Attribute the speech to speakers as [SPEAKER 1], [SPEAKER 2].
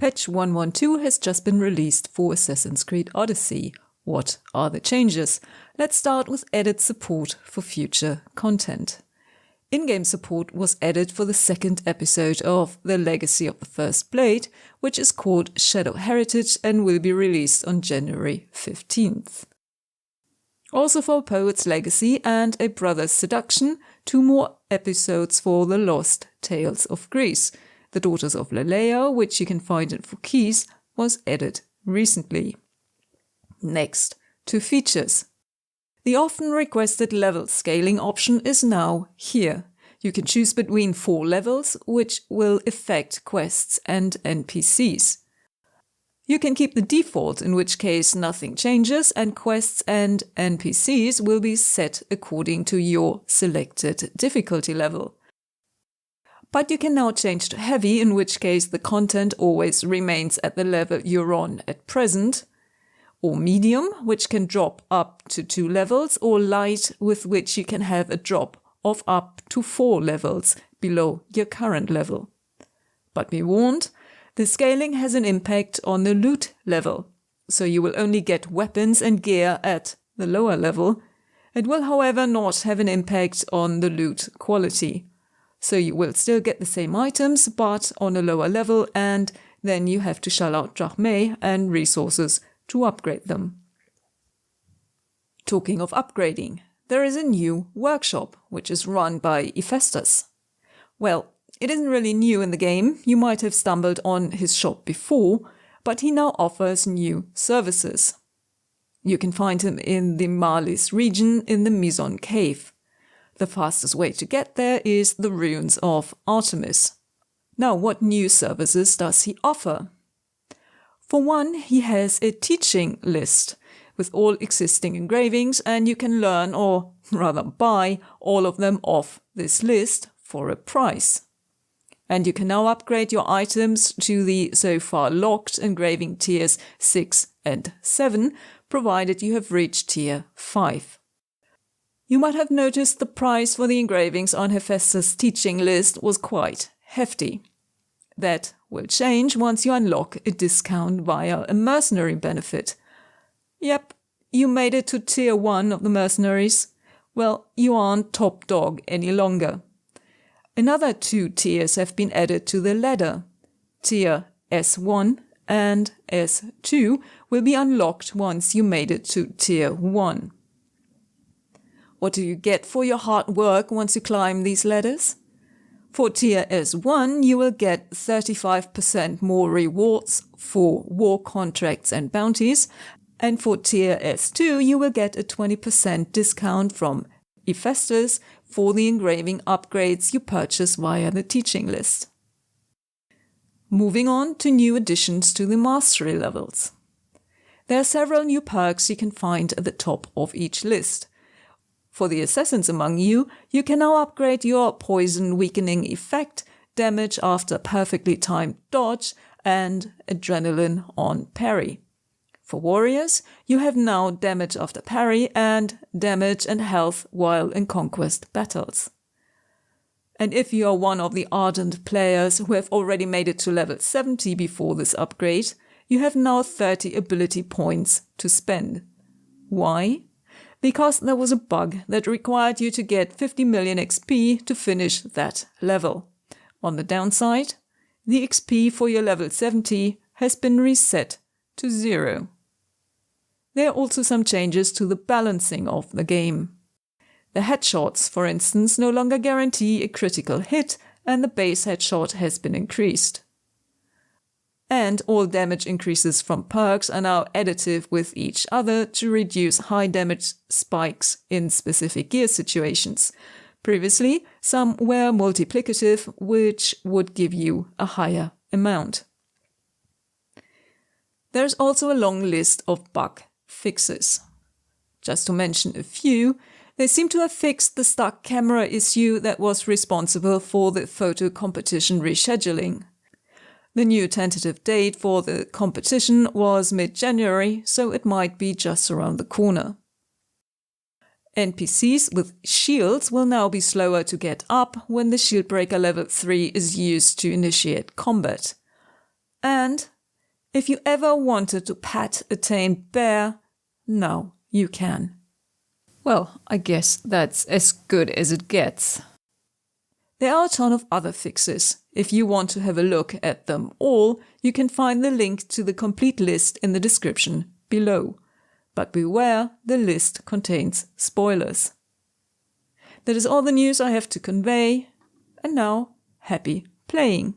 [SPEAKER 1] Patch 112 has just been released for Assassin's Creed Odyssey. What are the changes? Let's start with added support for future content. In-game support was added for the second episode of The Legacy of the First Blade, which is called Shadow Heritage and will be released on January 15th. Also for Poet's Legacy and A Brother's Seduction, 2 more episodes for The Lost Tales of Greece. The Daughters of Lelea, which you can find in Phokis, was added recently. Next, to features. The often requested level scaling option is now here. You can choose between 4 levels, which will affect quests and NPCs. You can keep the default, in which case nothing changes, and quests and NPCs will be set according to your selected difficulty level. But you can now change to heavy, in which case the content always remains at the level you're on at present, or medium, which can drop up to 2 levels, or light, with which you can have a drop of up to 4 levels below your current level. But be warned, the scaling has an impact on the loot level, so you will only get weapons and gear at the lower level. It will, however, not have an impact on the loot quality. So you will still get the same items, but on a lower level, and then you have to shell out drachmae and resources to upgrade them. Talking of upgrading, there is a new workshop, which is run by Hephaistos. Well, it isn't really new in the game. You might have stumbled on his shop before, but he now offers new services. You can find him in the Marlis region in the Mizon Cave. The fastest way to get there is the ruins of Artemis. Now, what new services does he offer? For one, he has a teaching list with all existing engravings, and you can learn, or rather buy, all of them off this list for a price. And you can now upgrade your items to the so far locked engraving tiers 6 and 7, provided you have reached tier 5. You might have noticed the price for the engravings on Hephaistos' teaching list was quite hefty. That will change once you unlock a discount via a mercenary benefit. Yep, you made it to tier 1 of the mercenaries. Well, you aren't top dog any longer. Another 2 tiers have been added to the ladder. Tier S1 and S2 will be unlocked once you made it to tier 1. What do you get for your hard work once you climb these ladders? For tier S1, you will get 35% more rewards for war contracts and bounties, and for tier S2, you will get a 20% discount from Hephaistos for the engraving upgrades you purchase via the teaching list. Moving on to new additions to the mastery levels. There are several new perks you can find at the top of each list. For the assassins among you, you can now upgrade your poison weakening effect, damage after perfectly timed dodge, and adrenaline on parry. For warriors, you have now damage after parry and damage and health while in conquest battles. And if you are one of the ardent players who have already made it to level 70 before this upgrade, you have now 30 ability points to spend. Why? Because there was a bug that required you to get 50 million XP to finish that level. On the downside, the XP for your level 70 has been reset to 0. There are also some changes to the balancing of the game. The headshots, for instance, no longer guarantee a critical hit, and the base headshot has been increased. And all damage increases from perks are now additive with each other to reduce high damage spikes in specific gear situations. Previously, some were multiplicative, which would give you a higher amount. There's also a long list of bug fixes. Just to mention a few, they seem to have fixed the stuck camera issue that was responsible for the photo competition rescheduling. The new tentative date for the competition was mid-January, so it might be just around the corner. NPCs with shields will now be slower to get up when the shield breaker level 3 is used to initiate combat. And if you ever wanted to pet a tamed bear, now you can.
[SPEAKER 2] Well, I guess that's as good as it gets.
[SPEAKER 1] There are a ton of other fixes. If you want to have a look at them all, you can find the link to the complete list in the description below. But beware, the list contains spoilers. That is all the news I have to convey, and now happy playing!